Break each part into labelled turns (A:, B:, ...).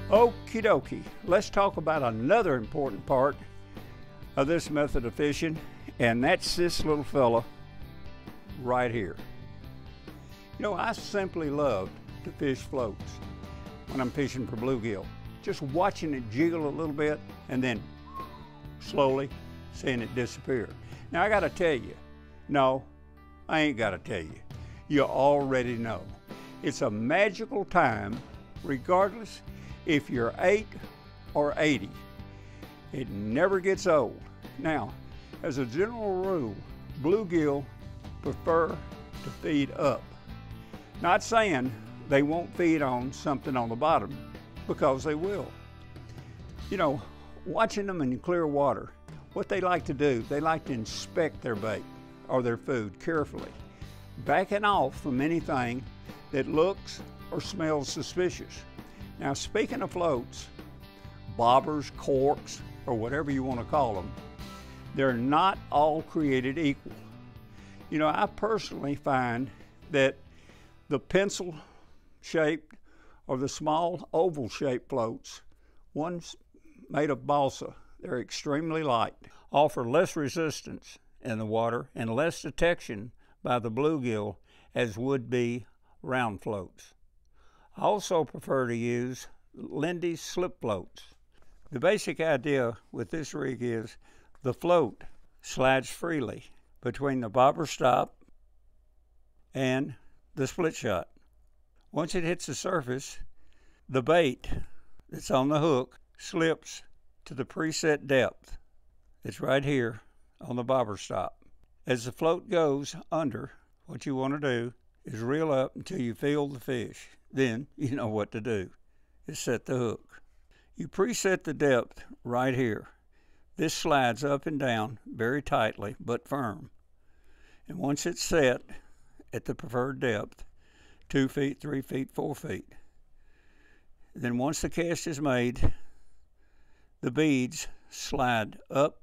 A: Okie dokie, let's talk about another important part of this method of fishing, and that's this little fella right here. You know, I simply love to fish floats when I'm fishing for bluegill. Just watching it jiggle a little bit and then slowly seeing it disappear. Now I gotta tell you, no, I ain't gotta tell you. You already know. It's a magical time regardless if you're 8 or 80. It never gets old. Now, as a general rule, bluegill prefer to feed up. Not saying they won't feed on something on the bottom, because they will. You know, watching them in clear water, what they like to do, they like to inspect their bait or their food carefully, backing off from anything that looks or smells suspicious. Now, speaking of floats, bobbers, corks, or whatever you want to call them, they're not all created equal. You know, I personally find that the pencil-shaped or the small oval-shaped floats, ones made of balsa, they're extremely light, offer less resistance in the water and less detection by the bluegill as would be round floats. I also prefer to use Lindy's slip floats. The basic idea with this rig is the float slides freely between the bobber stop and the split shot. Once it hits the surface, the bait that's on the hook slips to the preset depth. It's right here on the bobber stop. As the float goes under, what you want to do is reel up until you feel the fish. Then you know what to do, is set the hook. You preset the depth right here. This slides up and down very tightly but firm. And once it's set at the preferred depth, 2 feet, 3 feet, 4 feet, then once the cast is made, the beads slide up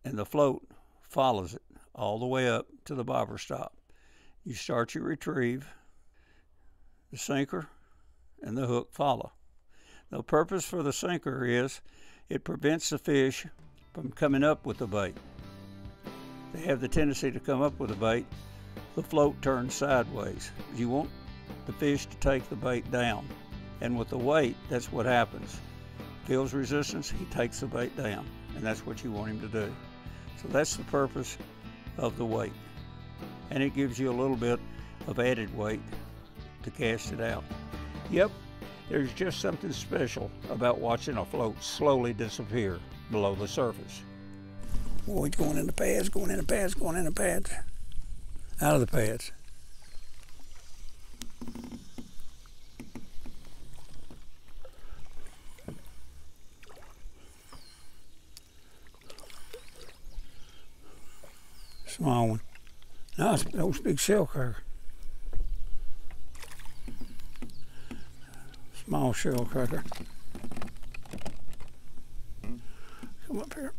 A: and the float follows it all the way up to the bobber stop. You start your retrieve, the sinker and the hook follow. The purpose for the sinker is it prevents the fish from coming up with the bait. They have the tendency to come up with the bait. The float turns sideways. You want the fish to take the bait down. And with the weight, that's what happens. Feels resistance, he takes the bait down. And that's what you want him to do. So that's the purpose of the weight. And it gives you a little bit of added weight to cast it out. Yep, there's just something special about watching a float slowly disappear below the surface. Oh, he's going in the pads, going in the pads, going in the pads. Out of the pads. Small one. No, it's those big shell cracker. Small shell cracker. Come up here.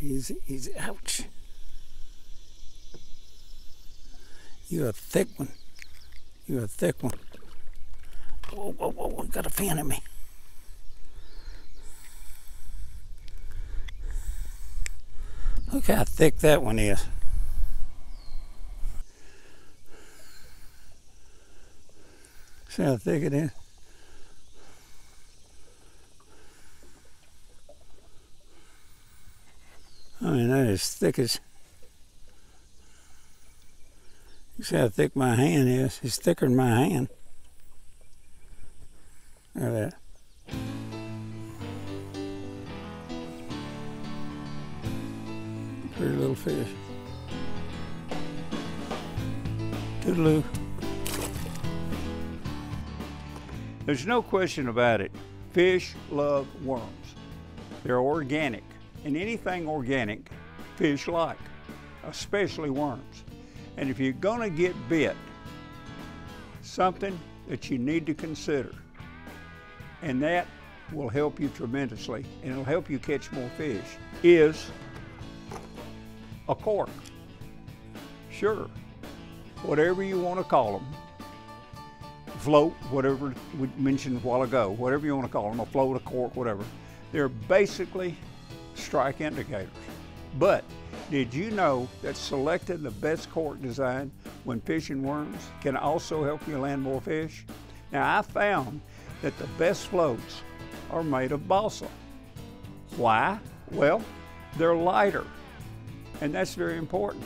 A: Easy, easy. Ouch. You're a thick one. You're a thick one. Whoa, whoa, whoa, got a fin at me. Look how thick that one is. See how thick it is? I mean, that is thick as... You see how thick my hand is? It's thicker than my hand. Look at that. Pretty little fish. Toodaloo. There's no question about it. Fish love worms. They're organic, and anything organic, fish like, especially worms. And if you're gonna get bit, something that you need to consider, and that will help you tremendously, and it'll help you catch more fish, is a cork. Sure, whatever you want to call them, float, whatever we mentioned a while ago, whatever you want to call them, a float, a cork, whatever. They're basically strike indicators. But did you know that selecting the best cork design when fishing worms can also help you land more fish? Now, I found that the best floats are made of balsa. Why? Well, they're lighter, and that's very important.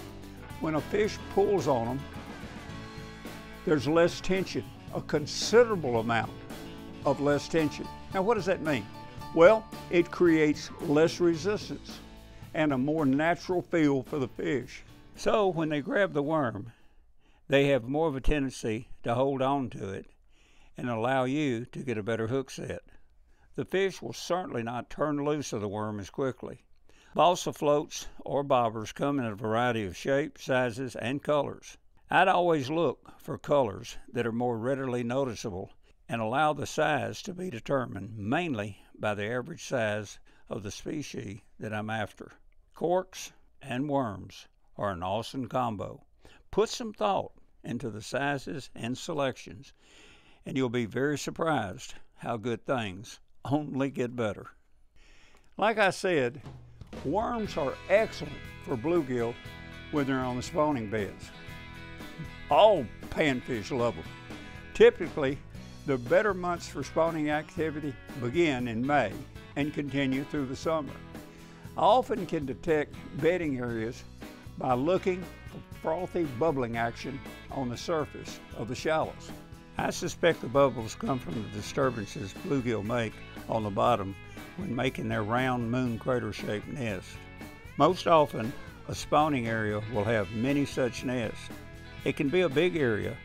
A: When a fish pulls on them, there's less tension, a considerable amount of less tension. Now, what does that mean? Well, it creates less resistance and a more natural feel for the fish. So when they grab the worm, they have more of a tendency to hold on to it and allow you to get a better hook set. The fish will certainly not turn loose of the worm as quickly. Balsa floats or bobbers come in a variety of shapes, sizes, and colors. I'd always look for colors that are more readily noticeable and allow the size to be determined mainly by the average size of the species that I'm after. Corks and worms are an awesome combo. Put some thought into the sizes and selections, and you'll be very surprised how good things only get better. Like I said, worms are excellent for bluegill when they're on the spawning beds. All panfish love them. Typically, the better months for spawning activity begin in May and continue through the summer. I often can detect bedding areas by looking for frothy bubbling action on the surface of the shallows. I suspect the bubbles come from the disturbances bluegill make on the bottom when making their round moon crater-shaped nest. Most often, a spawning area will have many such nests. It can be a big area,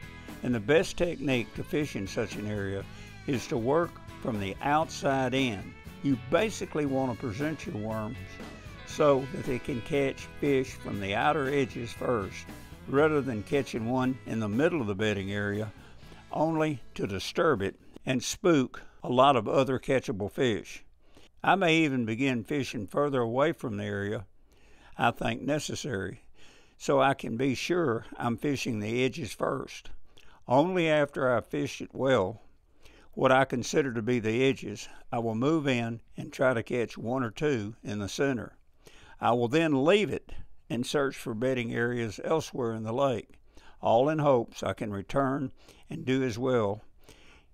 A: and the best technique to fish in such an area is to work from the outside in. You basically want to present your worms so that they can catch fish from the outer edges first, rather than catching one in the middle of the bedding area, only to disturb it and spook a lot of other catchable fish. I may even begin fishing further away from the area I think necessary, so I can be sure I'm fishing the edges first. Only after I've fished it well, what I consider to be the edges, I will move in and try to catch one or two in the center. I will then leave it and search for bedding areas elsewhere in the lake, all in hopes I can return and do as well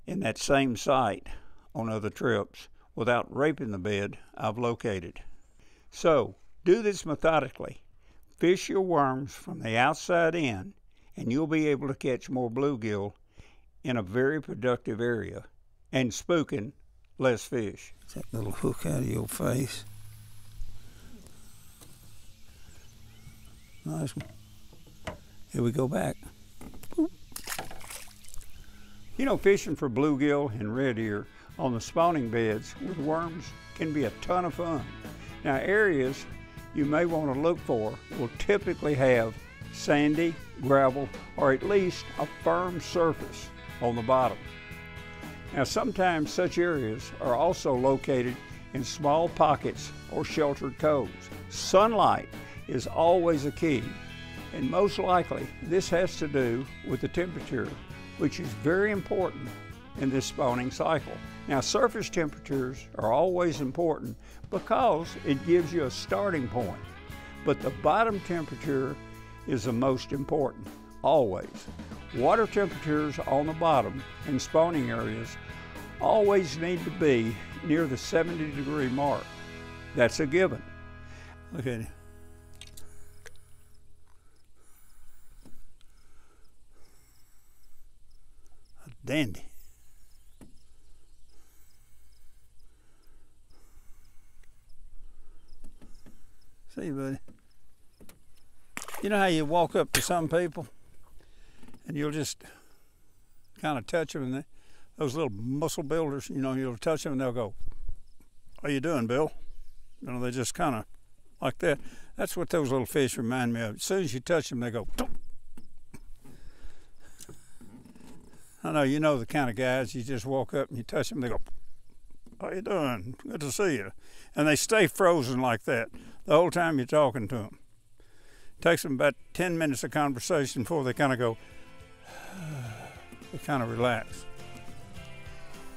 A: in that same site on other trips without raping the bed I've located. So, do this methodically. Fish your worms from the outside in, and you'll be able to catch more bluegill in a very productive area and spooking less fish. That little hook out of your face. Nice one. Here we go back. Boop. You know, fishing for bluegill and red ear on the spawning beds with worms can be a ton of fun. Now, areas you may want to look for will typically have sandy, gravel, or at least a firm surface on the bottom. Now, sometimes such areas are also located in small pockets or sheltered coves. Sunlight is always a key, and most likely this has to do with the temperature, which is very important in this spawning cycle. Now, surface temperatures are always important because it gives you a starting point, but the bottom temperature is the most important, always. Water temperatures on the bottom in spawning areas always need to be near the 70-degree mark. That's a given. Look at it. A dandy. See, buddy. You know how you walk up to some people and you'll just kind of touch them, and those little muscle builders, you know, you'll touch them and they'll go, "How you doing, Bill?" You know, they just kind of like that. That's what those little fish remind me of. As soon as you touch them, they go, "Tunk." I know you know the kind of guys, you just walk up and you touch them, they go, "How you doing? Good to see you." And they stay frozen like that the whole time you're talking to them. It takes them about 10 minutes of conversation before they kind of go, they kind of relax.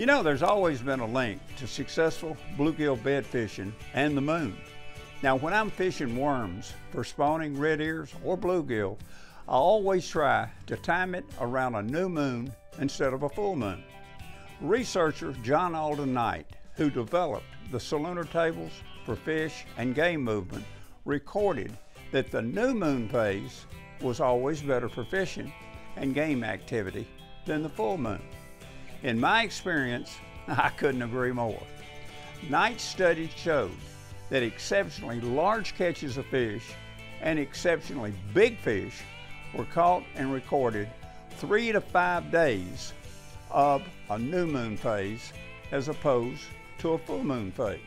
A: You know, there's always been a link to successful bluegill bed fishing and the moon. Now, when I'm fishing worms for spawning red ears or bluegill, I always try to time it around a new moon instead of a full moon. Researcher John Alden Knight, who developed the Solunar tables for fish and game movement, recorded that the new moon phase was always better for fishing and game activity than the full moon. In my experience, I couldn't agree more. Knight's study showed that exceptionally large catches of fish and exceptionally big fish were caught and recorded 3 to 5 days of a new moon phase as opposed to a full moon phase.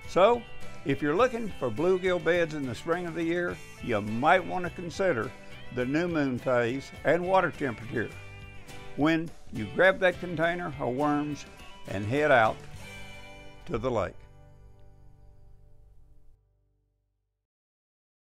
A: So, if you're looking for bluegill beds in the spring of the year, you might want to consider the new moon phase and water temperature when you grab that container of worms and head out to the lake.